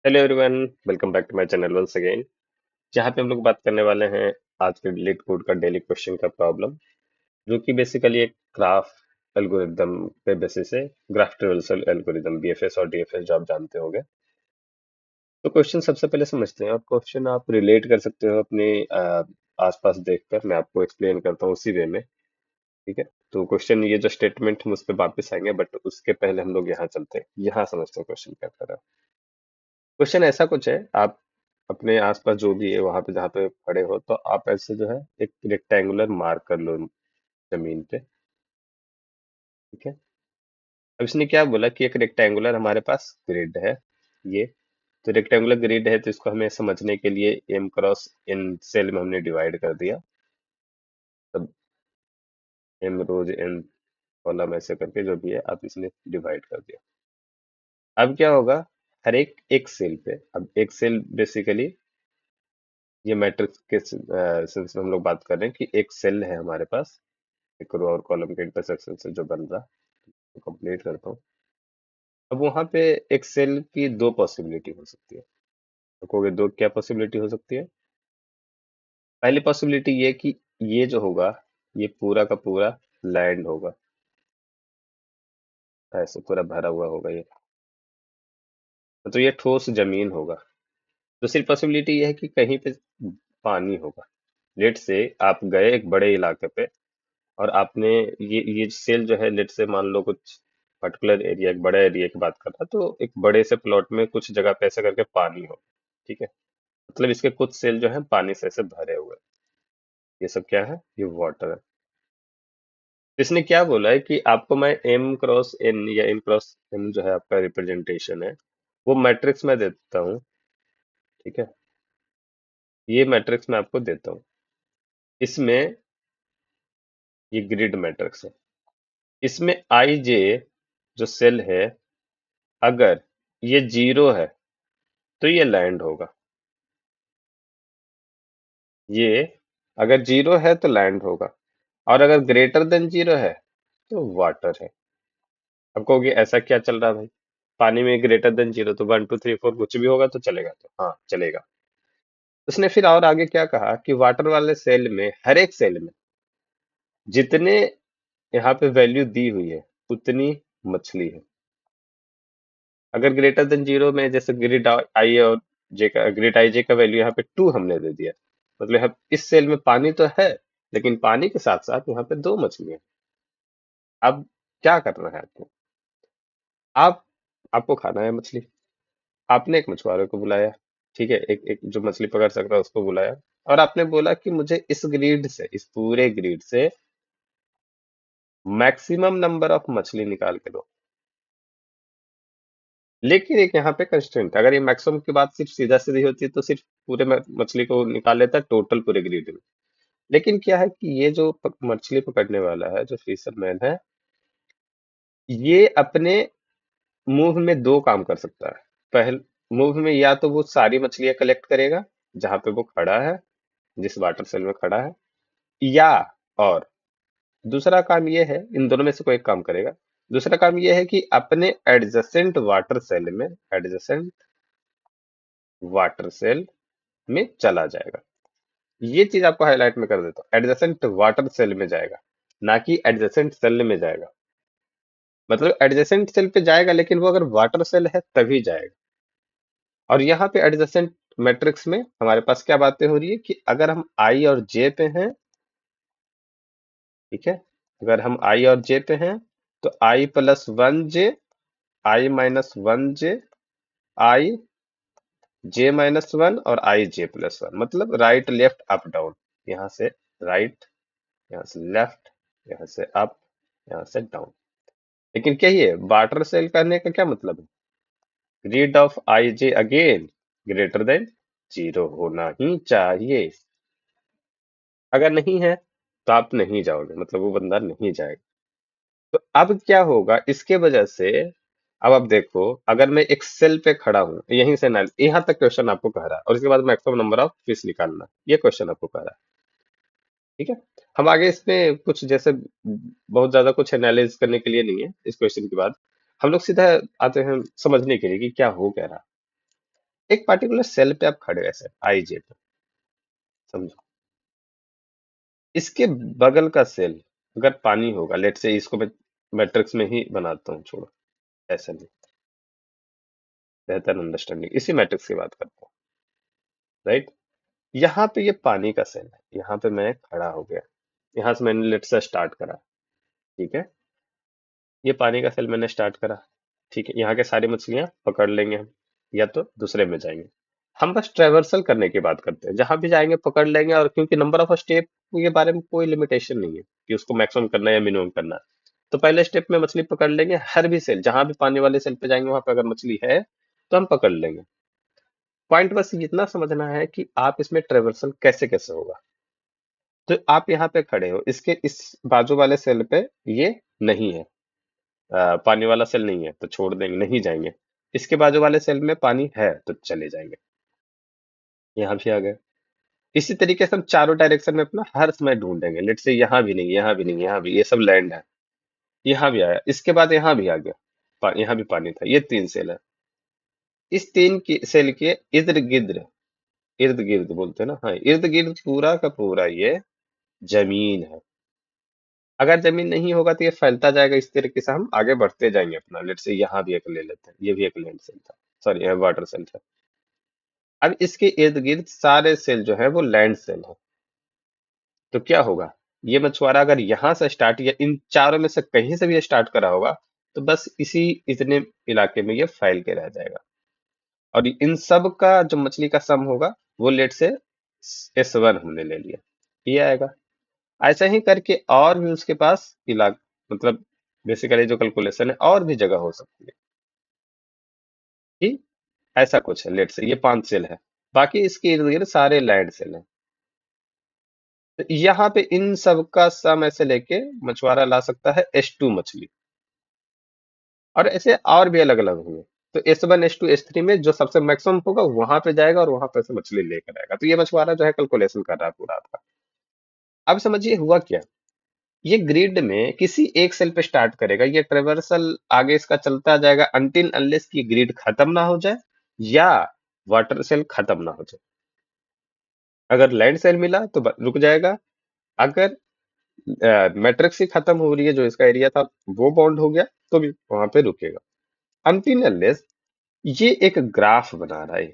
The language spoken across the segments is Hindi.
Hello everyone, welcome back to my channel once again. जहाँ पे हम लोग बात करने वाले हैं आज के लीड कोड का डेली क्वेश्चन का प्रॉब्लम, जो कि बेसिकली एक ग्राफ एल्गोरिदम पे बेसिस है। ग्राफ ट्रेवर्सल एल्गोरिदम, बीएफएस और डीएफएस जो आप जानते होंगे। तो क्वेश्चन सबसे पहले समझते हैं, और क्वेश्चन आप रिलेट कर सकते हो अपने आसपास देखकर। मैं आपको एक्सप्लेन करता हूँ उसी वे में। ठीक है, तो क्वेश्चन ये जो स्टेटमेंट हम उस पर वापस आएंगे, बट उसके पहले हम लोग यहाँ चलते हैं, यहाँ समझते हैं क्वेश्चन क्या कर रहा है। क्वेश्चन ऐसा कुछ है, आप अपने आसपास जो भी है वहां पे जहाँ पे खड़े हो, तो आप ऐसे जो है एक रेक्टेंगुलर मार्क कर लो जमीन पे। ठीक है, अब इसने क्या बोला कि एक रेक्टेंगुलर हमारे पास ग्रिड है। ये तो रेक्टेंगुलर ग्रिड है, तो इसको हमें समझने के लिए एम क्रॉस इन सेल में हमने डिवाइड कर दिया। तब एम रोज एन कॉलम ऐसे करके जो भी है आप इसने डिवाइड कर दिया। अब क्या होगा, हर एक एक सेल पे, अब एक सेल बेसिकली ये मैट्रिक्स के सेंस में हम लोग बात कर रहे हैं कि एक सेल है हमारे पास, एक रो और कॉलम के इंटरसेक्शन से जो बन रहा। तो कंप्लीट करता हूँ। अब वहां पे एक सेल की दो पॉसिबिलिटी हो सकती है। तो कहोगे दो क्या पॉसिबिलिटी हो सकती है? पहली पॉसिबिलिटी ये कि ये जो होगा, ये पूरा का पूरा लैंड होगा, ऐसे पूरा भरा हुआ होगा ये। तो ये ठोस जमीन होगा। दूसरी पॉसिबिलिटी ये है कि कहीं पे पानी होगा। लेट से आप गए एक बड़े इलाके पे, और आपने ये सेल जो है, लेट से मान लो कुछ पर्टिकुलर एरिया, एक बड़ा एरिया की बात कर रहा, तो एक बड़े से प्लॉट में कुछ जगह पे ऐसे करके पानी हो। ठीक है, मतलब इसके कुछ सेल जो है पानी से ऐसे भरे हुए हैं। ये सब क्या है? ये वाटर है। तो इसने क्या बोला है कि आपको मैं एम क्रॉस एन या एन क्रॉस एन जो है आपका रिप्रेजेंटेशन है, वो मैट्रिक्स में देता हूँ। ठीक है, ये मैट्रिक्स मैं आपको देता हूँ। इसमें ये ग्रिड मैट्रिक्स है। इसमें आई जे जो सेल है, अगर ये जीरो है तो ये लैंड होगा। ये अगर जीरो है तो लैंड होगा, और अगर ग्रेटर देन जीरो है तो वाटर है। अब कहोगे ऐसा क्या चल रहा है भाई? पानी में ग्रेटर देन जीरो तो वन टू थ्री फोर कुछ भी होगा तो चलेगा, तो हाँ चलेगा। उसने फिर और आगे क्या कहा कि वाटर वाले सेल में, हर एक सेल में जितने यहाँ पे वैल्यू दी हुई है उतनी मछली है। अगर ग्रेटर देन जीरो में, जैसे ग्रिड आई और जे का, ग्रिड आई जे का वैल्यू यहाँ पे टू हमने दे दिया, मतलब हम इस सेल में पानी तो है, लेकिन पानी के साथ साथ यहाँ पे दो मछलियां। अब क्या करना है आपको? आप आपको खाना है मछली। आपने एक मछुआरे को बुलाया। ठीक है, एक एक जो मछली पकड़ सकता है उसको बुलाया, और आपने बोला कि मुझे इस ग्रिड से, इस पूरे ग्रिड से मैक्सिमम नंबर ऑफ मछली निकाल के दो। लेकिन एक यहाँ पे कंस्ट्रेंट, अगर ये मैक्सिमम की बात सिर्फ सीधा सीधी होती है तो सिर्फ पूरे मछली को निकाल लेता टोटल पूरे ग्रिड में। लेकिन क्या है कि ये जो मछली पकड़ने वाला है, जो फिशरमैन है, ये अपने मूव में दो काम कर सकता है। पहले मूव में या तो वो सारी मछलियां कलेक्ट करेगा जहां पे वो खड़ा है, जिस वाटर सेल में खड़ा है, या और दूसरा काम ये है, इन दोनों में से कोई एक काम करेगा। दूसरा काम ये है कि अपने एडजेसेंट वाटर सेल में, एडजेसेंट वाटर सेल में चला जाएगा। ये चीज आपको हाईलाइट में कर देता हूँ, एडजेसेंट वाटर सेल में जाएगा, ना कि एडजेसेंट सेल में जाएगा। मतलब एडजेसेंट सेल पे जाएगा, लेकिन वो अगर वाटर सेल है तभी जाएगा। और यहाँ पे एडजेसेंट मैट्रिक्स में हमारे पास क्या बातें हो रही है कि अगर हम आई और जे पे हैं, ठीक है, अगर हम आई और जे पे हैं, तो आई प्लस वन जे, आई माइनस वन जे, आई जे माइनस वन, और आई जे प्लस वन, मतलब राइट लेफ्ट अप डाउन। यहाँ से राइट, यहाँ से लेफ्ट, यहाँ से अप, यहाँ से डाउन। लेकिन क्या ये वाटर सेल करने का क्या मतलब है? Grid of I J again greater than zero होना ही चाहिए। अगर नहीं है तो आप नहीं जाओगे, मतलब वो बंदा नहीं जाएगा। तो अब क्या होगा इसके वजह से? अब आप देखो, अगर मैं एक सेल पे खड़ा हूं, यहीं से ना, यहाँ तक क्वेश्चन आपको कह रहा है, और इसके बाद मैक्सिमम नंबर ऑफ फिश निकालना, ये क्वेश्चन आपको कह रहा है। ठीक है, हम आगे इसमें कुछ जैसे बहुत ज्यादा कुछ एनालिसिस करने के लिए नहीं है इस क्वेश्चन के बाद। हम लोग सीधा आते हैं समझने के लिए कि क्या हो क्या रहा। एक पार्टिकुलर सेल पे आप खड़े हो ऐसे आईजे पे, समझो। इसके बगल का सेल अगर पानी होगा, लेट से इसको मैं मैट्रिक्स में ही बनाता हूँ, छोड़ो ऐसा नहीं, बेहतर अंडरस्टैंडिंग इसी मैट्रिक्स की बात करता हूँ, राइट। यहाँ पे ये पानी का सेल है, यहाँ पे मैं खड़ा हो गया, यहाँ से मैंने लेट से स्टार्ट करा, ठीक है। ये पानी का सेल मैंने स्टार्ट करा, ठीक है। यहाँ के सारी मछलियां पकड़ लेंगे हम, या तो दूसरे में जाएंगे। हम बस ट्रेवर्सल करने की बात करते हैं, जहां भी जाएंगे पकड़ लेंगे, और क्योंकि नंबर ऑफ स्टेप के बारे में कोई लिमिटेशन नहीं है कि उसको मैक्सिमम करना है या मिनिमम करना है। तो पहले स्टेप में मछली पकड़ लेंगे, हर भी सेल जहां भी पानी वाले सेल पे जाएंगे वहां पे अगर मछली है तो हम पकड़ लेंगे। पॉइंट बस इतना समझना है कि आप इसमें ट्रेवर्सल कैसे कैसे होगा। तो आप यहाँ पे खड़े हो, इसके इस बाजू वाले सेल पे ये नहीं है, पानी वाला सेल नहीं है, तो छोड़ देंगे, नहीं जाएंगे। इसके बाजू वाले सेल में पानी है तो चले जाएंगे, यहाँ भी आ गए। इसी तरीके से हम चारों डायरेक्शन में अपना हर समय ढूंढेंगे, लेट से यहाँ भी नहीं, यहाँ भी नहीं, यहाँ भी, ये सब लैंड है। यहाँ भी आया, इसके बाद यहाँ भी आ गया, यहाँ भी पानी था। ये तीन सेल है, इस तीन की सेल के इर्द गिर्द, इर्द गिर्द बोलते हैं ना, हाँ, इर्द गिर्द पूरा का पूरा ये जमीन है। अगर जमीन नहीं होगा तो ये फैलता जाएगा, इस तरीके से हम आगे बढ़ते जाएंगे अपना। लेट से यहाँ भी एक ले लेते हैं, ये भी एक लैंड सेल था, सॉरी वाटर सेल था। अब इसके इर्द गिर्द सारे सेल जो है वो लैंड सेल है। तो क्या होगा, ये मछुआरा अगर यहाँ से स्टार्ट या इन चारों में से कहीं से भी स्टार्ट करा होगा, तो बस इसी इतने इलाके में ये फैल के रह जाएगा। और इन सब का जो मछली का सम होगा वो लेट से S1 हमने ले लिया, ये आएगा। ऐसा ही करके और भी उसके पास इलाका, मतलब बेसिकली जो कैलकुलेशन है और भी जगह हो सकती है कि ऐसा कुछ है। लेट से ये 5 सेल है, बाकी इसके इर्द गिर्द सारे लैंड सेल हैं। तो यहाँ पे इन सब का सम ऐसे लेके मछुआरा ला सकता है S2 मछली, और ऐसे और भी अलग अलग होंगे। तो S1 S2 S3 में जो सबसे मैक्सिमम होगा वहां पे जाएगा और वहां पे से मछली लेकर आएगा। तो ये मछुआरा जो है कैलकुलेशन कर रहा है पूरा आपका। अब समझिए हुआ क्या, ये ग्रिड में किसी एक सेल पे स्टार्ट करेगा, ये ट्रेवर्सल आगे इसका चलता जाएगा अनटिल अनलेस की ग्रिड खत्म ना हो जाए या वाटर सेल खत्म ना हो जाए। अगर लैंड सेल मिला तो रुक जाएगा, अगर मैट्रिक्स ही खत्म हो रही है, जो इसका एरिया था वो बाउंड हो गया, तो भी वहां पे रुकेगा अनटिल अनलेस। ये एक ग्राफ बना रहा है,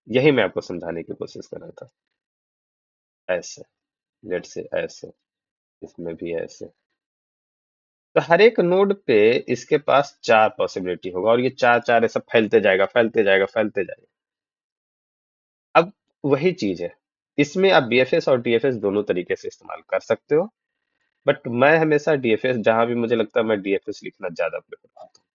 यही मैं आपको समझाने की कोशिश कर रहा था। ऐसे, लेट से ऐसे, इसमें भी ऐसे। तो हर एक नोड पे इसके पास चार पॉसिबिलिटी होगा, और ये चार चार ऐसा फैलते जाएगा, फैलते जाएगा, फैलते जाएगा। अब वही चीज है, इसमें आप बीएफएस और डीएफएस दोनों तरीके से इस्तेमाल कर सकते हो, बट मैं हमेशा डीएफएस, जहां भी मुझे लगता है मैं डीएफएस लिखना ज्यादा प्रेफर करता हूँ।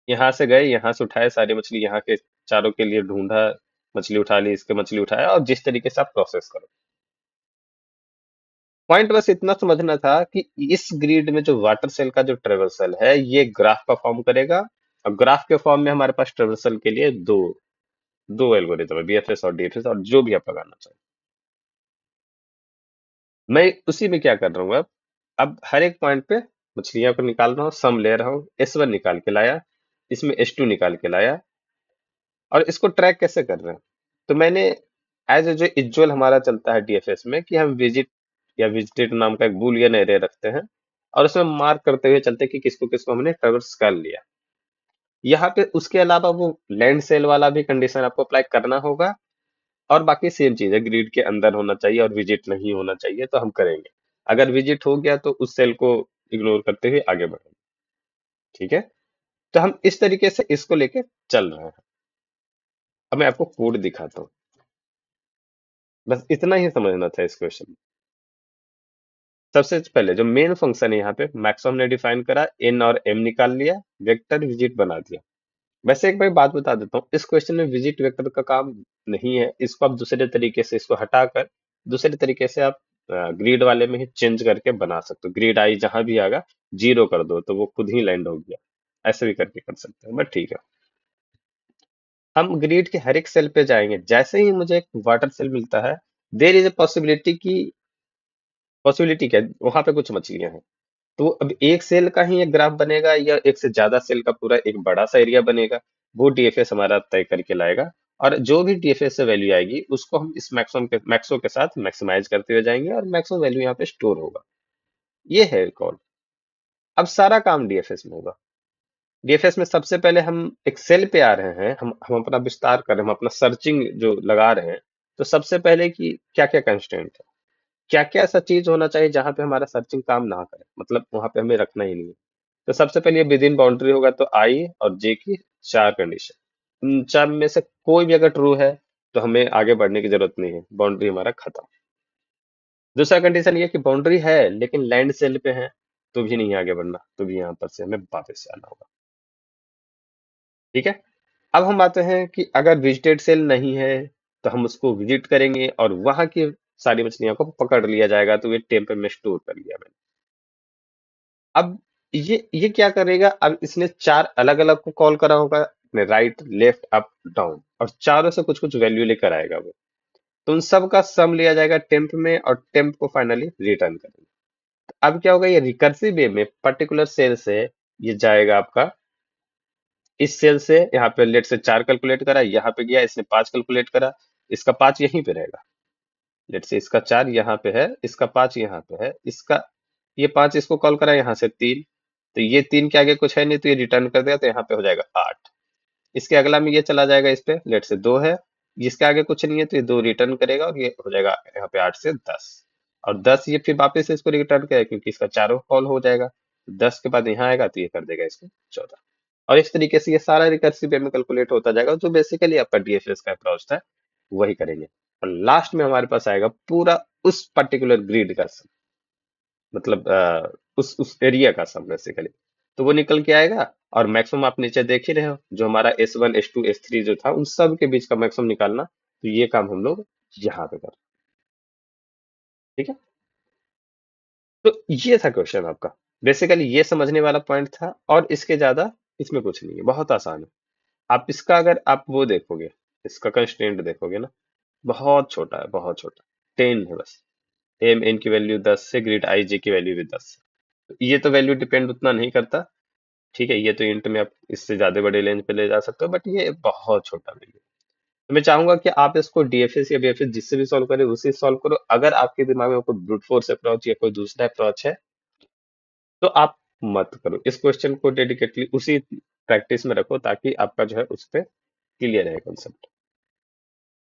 यहाँ से गए, यहाँ से उठाए सारी मछली, यहाँ के चारों के लिए ढूंढा, मछली उठा ली, इसके मछली उठाया, और जिस तरीके से आप प्रोसेस करो। पॉइंट बस इतना समझना था कि इस ग्रिड में जो वाटर सेल का जो ट्रेवर्सल है ये ग्राफ का फॉर्म करेगा, और ग्राफ के फॉर्म में हमारे पास ट्रेवर्सल के लिए दो दो एल्गोरिथम है, बीएफएस और डीएफएस, और जो भी आप लगाना चाहें। मैं उसी में क्या कर रहा हूँ अब हर एक पॉइंट पे मछलियां को निकाल रहा हूँ, सम ले रहा हूँ, S1 निकाल के लाया, इसमें S2 निकाल के लाया, और इसको ट्रैक कैसे कर रहे हैं। तो मैंने एज ए जो इजुअल हमारा चलता है डीएफएस में कि हम विजिट या विजिटेड नाम का एक बूलियन एरे रखते हैं, और उसमें मार्क करते हुए चलते हैं कि किसको किसको हमने ट्रेवर्स कर लिया। यहाँ पे उसके अलावा वो लैंड सेल वाला भी कंडीशन आपको अप्लाई करना होगा, और बाकी सेम चीज है, ग्रिड के अंदर होना चाहिए और विजिट नहीं होना चाहिए, तो हम करेंगे। अगर विजिट हो गया तो उस सेल को इग्नोर करते हुए आगे बढ़ेंगे, ठीक है। तो हम इस तरीके से इसको लेके चल रहे हैं। अब मैं आपको कोड दिखाता हूँ, बस इतना ही समझना था इस क्वेश्चन में। सबसे पहले जो मेन फंक्शन है यहाँ पे मैक्स हमने डिफाइन करा, एन और एम निकाल लिया, वेक्टर विजिट बना दिया। वैसे एक भाई बात बता देता हूँ, इस क्वेश्चन में विजिट वेक्टर का काम नहीं है, इसको आप दूसरे तरीके से, इसको हटाकर दूसरे तरीके से आप ग्रिड वाले में ही चेंज करके बना सकते हो। ग्रिड आई जहां भी आगा 0 कर दो तो वो खुद ही लैंड हो गया, ऐसे भी करके कर सकते हैं, बट ठीक है। हम ग्रिड के हर एक सेल पे जाएंगे, जैसे ही मुझे एक वाटर सेल मिलता है, देर इज ए पॉसिबिलिटी की, पॉसिबिलिटी क्या है, वहां पे कुछ मछलियां हैं। तो अब एक सेल का ही एक ग्राफ बनेगा या एक से ज्यादा सेल का पूरा एक बड़ा सा एरिया बनेगा, वो डीएफएस हमारा तय करके लाएगा। और जो भी डीएफएस से वैल्यू आएगी उसको हम इस मैक्सो के साथ मैक्सिमाइज करते हुए जाएंगे और मैक्सिमम वैल्यू यहाँ पे स्टोर होगा। ये है कॉल। अब सारा काम डीएफएस में होगा। डीएफएस में सबसे पहले हम एक सेल पे आ रहे हैं, हम अपना विस्तार कर रहे हैं, हम अपना सर्चिंग जो लगा रहे हैं। तो सबसे पहले कि क्या क्या कंस्ट्रेंट है, क्या क्या ऐसा चीज होना चाहिए जहां पे हमारा सर्चिंग काम ना करे, मतलब वहां पे हमें रखना ही नहीं है। तो सबसे पहले ये विद इन बाउंड्री होगा, तो आई और जे की चार कंडीशन, इन चार में से कोई भी अगर ट्रू है तो हमें आगे बढ़ने की जरूरत नहीं है, बाउंड्री हमारा खत्म। दूसरा कंडीशन ये कि बाउंड्री है लेकिन लैंड सेल पे है, तो भी नहीं आगे बढ़ना, तो भी यहाँ पर से हमें वापस से आना होगा। ठीक है। अब हम आते हैं कि अगर विजिटेड सेल नहीं है तो हम उसको विजिट करेंगे और वहां की सारी मछलियों को पकड़ लिया जाएगा, तो ये टेम्पे में स्टोर कर लिया मैंने। अब ये क्या करेगा, अब इसने चार अलग अलग को कॉल करा होगा, राइट लेफ्ट अप डाउन, और चारों से कुछ कुछ वैल्यू लेकर आएगा वो। तो उन सब का सम लिया जाएगा टेम्प में और टेम्प को फाइनली रिटर्न करेंगे। अब क्या होगा, ये रिकर्सिव वे में पर्टिकुलर सेल से ये जाएगा आपका, इस सेल से यहाँ पे लेट से चार कैलकुलेट करा, यहाँ पे गया इसने पांच कैलकुलेट करा, इसका पांच यहीं पे रहेगा। लेट से इसका चार यहाँ पे है, इसका पांच यहाँ पे है, इसका ये पांच इसको कॉल करा यहाँ से तीन, तो ये तीन के आगे कुछ है नहीं तो ये रिटर्न कर देगा, तो यहाँ पे हो जाएगा आठ। इसके अगला में ये चला जाएगा इस पे, लेट से दो है, जिसके आगे कुछ नहीं है तो ये दो रिटर्न करेगा और ये हो जाएगा यहाँ पे आठ से दस। और दस ये फिर वापस से इसको रिटर्न करेगा क्योंकि इसका चारों कॉल हो जाएगा। दस के बाद यहाँ आएगा तो ये कर देगा इसको चौदह। और इस तरीके से ये सारा रिकर्सिव वे में कैलकुलेट होता जाएगा, जो बेसिकली आपका डीएफएस का अप्रोच था वही करेंगे। और लास्ट में हमारे पास आएगा पूरा उस पर्टिकुलर ग्रिड का सम, मतलब उस एरिया का सम बेसिकली। तो वो निकल के आएगा। और मैक्सिमम आप नीचे देख ही रहे हो, जो हमारा S1 S2 S3 जो था उन सब के बीच का मैक्सिमम निकालना, तो ये काम हम लोग यहाँ पे कर। ठीक है। तो ये था क्वेश्चन आपका, बेसिकली ये समझने वाला पॉइंट था, और इसके ज्यादा इसमें कुछ नहीं है, बहुत आसान है। आप इसका अगर आप वो देखोगे, इसका कंस्ट्रेंट देखोगे ना, बहुत छोटा है, बहुत छोटा, 10 है बस। एम एन की वैल्यू 10 से, ग्रिड आई जे की वैल्यू भी 10 से। ये तो वैल्यू डिपेंड उतना नहीं करता। ठीक है, ये तो इंट में आप इससे ज्यादा बड़े रेंज पे ले जा सकते हो, बट ये बहुत छोटा वैल्यू। तो मैं चाहूंगा कि आप इसको डीएफएस या बीएफएस जिससे भी सॉल्व करें उसी सॉल्व करो। अगर आपके दिमाग में कोई ब्रूट फोर्स अप्रोच या कोई दूसरा अप्रोच है तो आप मत करो, इस क्वेश्चन को डेडिकेटली उसी प्रैक्टिस में रखो ताकि आपका जो है उस पर क्लियर है कंसेप्ट।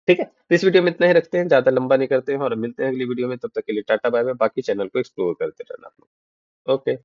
ठीक है, तो इस वीडियो में इतना ही रखते हैं, ज्यादा लंबा नहीं करते हैं और मिलते हैं अगली वीडियो में। तब तक के लिए टाटा बाय बाय, बाकी चैनल को एक्सप्लोर करते रहना आप लोग। ओके।